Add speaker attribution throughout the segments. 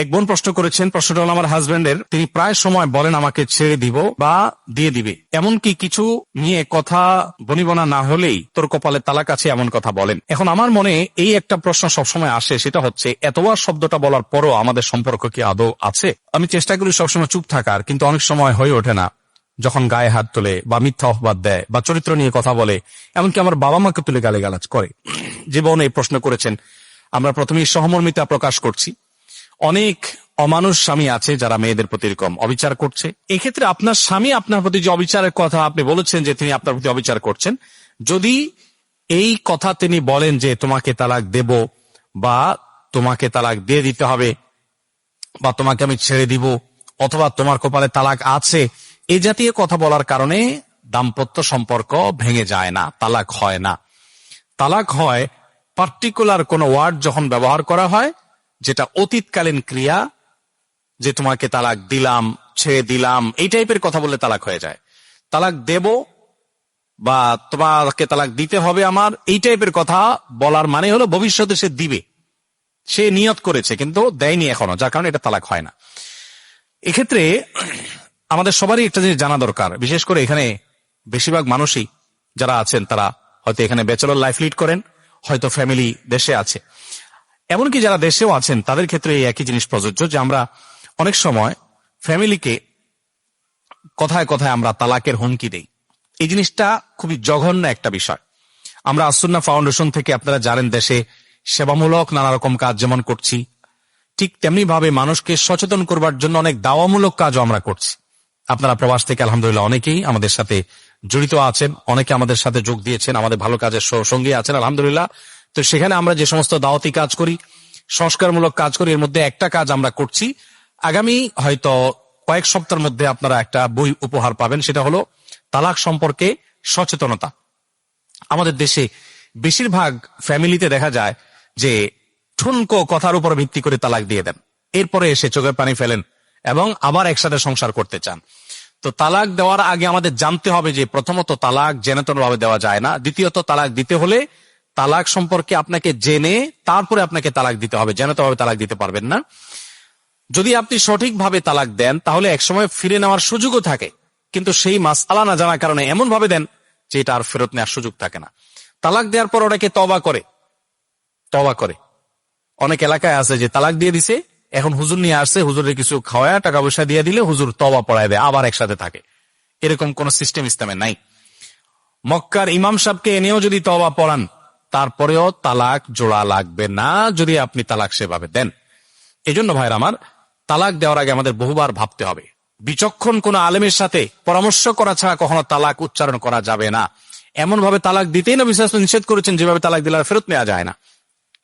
Speaker 1: এক বোন প্রশ্ন করেছেন, প্রশ্নটা হলো আমার হাজবেন্ডের, তিনি প্রায় সময় বলেন আমাকে ছেড়ে দিব বা দিয়ে দিবে, এমনকি কিছু নিয়ে কথা বনিবনা না হলেই তোর কপালে তালাক আছে এমন কথা বলেন। এখন আমার মনে এই একটা প্রশ্ন সবসময় আসে, সেটা হচ্ছে এতবার শব্দটা বলার পরও আমাদের সম্পর্ক কি আদৌ আছে? আমি চেষ্টা করি সবসময় চুপ থাকার, কিন্তু অনেক সময় হয়ে ওঠে না। যখন গায়ে হাত তোলে বা মিথ্যা অপবাদ দেয় বা চরিত্র নিয়ে কথা বলে, এমনকি আমার বাবা মাকে তুলে গালিগালাজ করে। যে বোন এই প্রশ্ন করেছেন, আমরা প্রথমেই সহমর্মিতা প্রকাশ করছি। অনেক অমানুষ স্বামী আছে যারা মেয়েদের প্রতি এরকম অবিচার করছে। এক্ষেত্রে আপনার স্বামী আপনার প্রতি যে অবিচারের কথা আপনি বলেছেন যে তিনি আপনার প্রতি অবিচার করছেন, যদি এই কথা তিনি বলেন যে তোমাকে তালাক দেব বা তোমাকে তালাক দিয়ে দিতে হবে বা তোমাকে আমি ছেড়ে দিব অথবা তোমার কপালে তালাক আছে, এই জাতীয় কথা বলার কারণে দাম্পত্য সম্পর্ক ভেঙে যায় না, তালাক হয় না। তালাক হয় পার্টিকুলার কোন ওয়ার্ড যখন ব্যবহার করা হয় যেটা অতীতকালীন ক্রিয়া, যে তোমাকে তালাক দিলাম, ছেড়ে দিলাম, এই টাইপের কথা বললে তালাক হয়ে যায়। তালাক দেব বা তোমাকে তালাক দিতে হবে আমার, এই টাইপের কথা বলার মানে হলো ভবিষ্যতে সে দিবে, সে নিয়ত করেছে কিন্তু দেয়নি এখনো, যার কারণে এটা তালাক হয় না। এক্ষেত্রে আমাদের সবারই একটা জিনিস জানা দরকার, বিশেষ করে এখানে বেশিরভাগ মানুষই যারা আছেন তারা হয়তো এখানে ব্যাচেলর লাইফ লিড করেন, হয়তো ফ্যামিলি দেশে আছে, এমনকি যারা দেশেও আছেন তাদের ক্ষেত্রে এই একই জিনিস প্রযোজ্য যে আমরা অনেক সময় ফ্যামিলিকে কথায় কথায় আমরা তালাকের হুমকি দেই। এই জিনিসটা খুবই জঘন্য একটা বিষয়। আমরা আসুন্নাহ ফাউন্ডেশন থেকে আপনারা জানেন দেশে সেবামূলক নানা রকম কাজ যেমন করছি, ঠিক তেমনি ভাবে মানুষকে সচেতন করবার জন্য অনেক দাওয়ামূলক কাজও আমরা করছি। আপনারা প্রবাস থেকে আলহামদুলিল্লাহ অনেকেই আমাদের সাথে জড়িত আছেন, অনেকে আমাদের সাথে যোগ দিয়েছেন, আমাদের ভালো কাজের সঙ্গী আছেন আলহামদুলিল্লাহ। তো সেখানে আমরা যে সমস্ত দাওয়াতি কাজ করি, সংস্কারমূলক কাজ করি, এর মধ্যে একটা কাজ আমরা করছি। আগামী হয়তো কয়েক সপ্তাহের মধ্যে আপনারা একটা বই উপহার পাবেন, সেটা হলো তালাক সম্পর্কে সচেতনতা। আমাদের দেশে বেশিরভাগ ফ্যামিলিতে দেখা যায় যে ঠুনকো কথার উপর ভিত্তি করে তালাক দিয়ে দেন, এরপরে এসে চোখের পানি ফেলেন এবং আবার একসাথে সংসার করতে চান। তো তালাক দেওয়ার আগে আমাদের জানতে হবে যে প্রথমত তালাক জেনেতন ভাবে দেওয়া যায় না, দ্বিতীয়ত তালাক দিতে হলে তালাক সম্পর্কে আপনাকে জেনে তারপরে আপনাকে তালাক দিতে হবে, জেনেতন ভাবে তালাক দিতে পারবেন না। যদি আপনি সঠিকভাবে তালাক দেন তাহলে একসময় ফিরে নেওয়ার সুযোগও থাকে, কিন্তু সেই মাসআলা না জানার কারণে এমন ভাবে দেন যে এটা আর ফেরত নেওয়ার সুযোগ থাকে না। তালাক দেওয়ার পর ওটাকে তওবা করে। অনেক এলাকায় আছে যে তালাক দিয়ে দিছে, এখন হুজুর নিয়ে আসছে, হুজুরের কিছু খাওয়ায় টাকা পয়সা দিয়ে দিলে হুজুর তওবা পড়ায় দেয়, আবার একসাথে থাকে। এরকম কোন সিস্টেম ইসলামে নাই। মক্কার ইমাম সাহেবকে এনেও যদি তওবা পড়ান তারপরেও তালাক জোড়া লাগবে না যদি আপনি তালাক সেভাবে দেন। এই জন্য ভাইরা আমার, তালাক দেওয়ার আগে আমাদের বহুবার ভাবতে হবে। বিচক্ষণ কোন আলেমের সাথে পরামর্শ করা ছাড়া কখনো তালাক উচ্চারণ করা যাবে না। এমন ভাবে তালাক দিতেই নবী সাল্লাল্লাহু আলাইহি ওয়াসাল্লাম নিষেধ করেছেন যেভাবে তালাক দিলে আর ফেরত নেওয়া যায় না।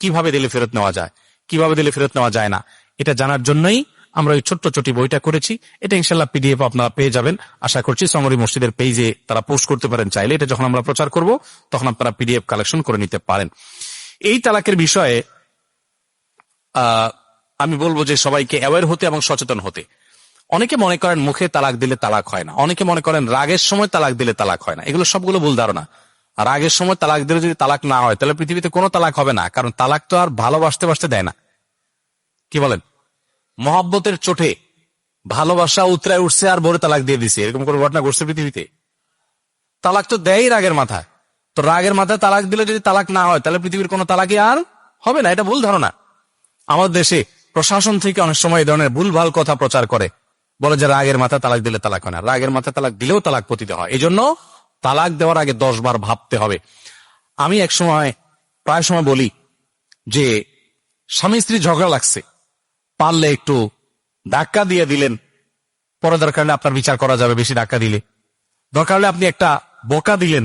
Speaker 1: কিভাবে দিলে ফেরত নেওয়া যায়, কিভাবে দিলে ফেরত নেওয়া যায় না, এটা জানার জন্যই আমরা ওই ছোট্ট ছোটি বইটা করেছি। এটা ইনশাল্লাহ পিডিএফ আপনারা পেয়ে যাবেন আশা করছি। সঙ্গরি মসজিদের পেজে তারা পোস্ট করতে পারেন চাইলে, এটা যখন আমরা প্রচার করব তখন আপনারা পিডিএফ কালেকশন করে নিতে পারেন। এই তালাকের বিষয়ে আমি বলবো যে সবাইকে অ্যাওয়্যার হতে এবং সচেতন হতে। অনেকে মনে করেন মুখে তালাক দিলে তালাক হয় না, অনেকে মনে করেন রাগের সময় তালাক দিলে তালাক হয় না। এগুলো সবগুলো ভুল ধারণা। রাগের সময় তালাক দিলে যদি তালাক না হয় তাহলে পৃথিবীতে কোনো তালাক হবে না, কারণ তালাক তো আর ভালোবাসতে বাসতে দেয় না। কি বলেন? মহাব্বতের চোটে ভালোবাসা উতরায় উঠছে আর ভোরে তালাক দিয়ে দিছে, এরকম কোনো ঘটনা ঘটছে পৃথিবীতে? তালাক তো দেয় রাগের মাথায়। তো রাগের মাথায় তালাক দিলে যদি তালাক না হয় তাহলে পৃথিবীর কোনো তালাকই আর হবে না। এটা ভুল ধারণা। আমাদের দেশে প্রশাসন থেকে অনেক সময় এই ধরনের ভুলভাল কথা প্রচার করে, বলে যে রাগের মাথায় তালাক দিলে তালাক হয় না। রাগের মাথায় তালাক দিলেও তালাক পতিত হয়। এই জন্য তালাক দেওয়ার আগে 10 বার ভাবতে হবে। আমি প্রায় সময় বলি যে স্বামী স্ত্রী ঝগড়া লাগছে, পারলে একটু ধাক্কা দিয়ে দিলেন, পরে দরকার হলে আপনার বিচার করা যাবে। বেশি ধাক্কা দিলে দরকার হলে আপনি একটা বোকা দিলেন,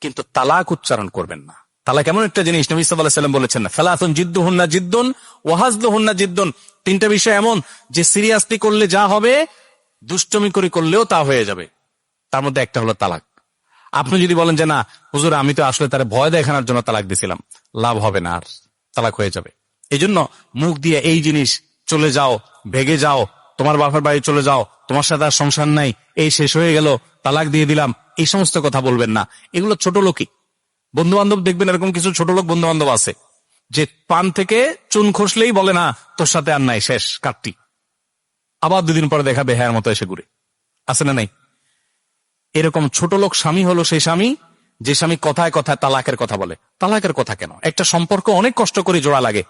Speaker 1: কিন্তু তালাক উচ্চারণ করবেন না। তালাক এমন একটা জিনিস, নবী সাল্লাল্লাহু আলাইহি ওয়াসাল্লাম বলেছেন না, ফালাতুন জিদ্দুহুন্না জিদ্দুন ওয়া হাজলুহুন্না জিদ্দুন। 3টা বিষয় এমন যে সিরিয়াসলি করলে যা হবে, দুষ্টমি করে করলেও তা হয়ে যাবে। তার মধ্যে একটা হলো তালাক। আপনি যদি বলেন যে না হুজুর আমি তো আসলে তার ভয় দেখানোর জন্য তালাক দিছিলাম, লাভ হবে না, আর তালাক হয়ে যাবে। এই জন্য মুখ দিয়ে এই জিনিস চলে যাও, ভেগে যাও, তোমার বাপের বাড়ি চলে যাও, তোমার সাথে আর সংসার নাই, এই শেষ হয়ে গেল, তালাক দিয়ে দিলাম, এই সমস্ত কথা বলবেন না। এগুলো ছোট লোকই। বন্ধু বান্ধব দেখবেন এরকম কিছু ছোট লোক বন্ধু বান্ধব আছে, যে পান থেকে চুন খসলেই বলে না তোর সাথে আর নাই, শেষ কাটতি, আবার 2 দিন পরে দেখা বেহায়ার মতো এসে ঘুরে, আছে না নাই? এরকম ছোট লোক স্বামী হলো সেই স্বামী যে স্বামী কথায় কথায় তালাকের কথা বলে। তালাকের কথা কেন? একটা সম্পর্ক অনেক কষ্ট করে জোড়া লাগে,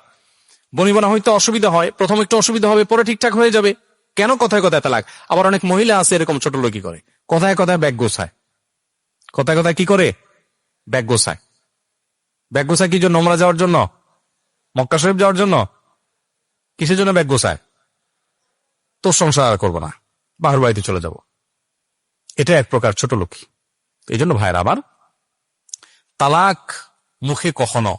Speaker 1: বনিবনা হয়তো অসুবিধা হয়, প্রথম একটু অসুবিধা হবে, পরে ঠিকঠাক হয়ে যাবে। কেন কথায় কথায় তালাক? আবার অনেক মহিলা আছে এরকম ছোট লোকই করে, কথায় কথায় ব্যাগ গোছায়। কথায় কথায় কি করে? ব্যাগ গোছায়। ব্যাগ গোছায় কি জন্য? নোংরা যাওয়ার জন্য, মক্কা শরীফ যাওয়ার জন্য? কিসের জন্য ব্যাগ গোছায়? তোর সংসার আর করবো না, বাহির বাড়িতে চলে যাব। এটা এক প্রকার ছোট লোকই। এই জন্য ভাইয়েরা আমার, তালাক মুখে কখনো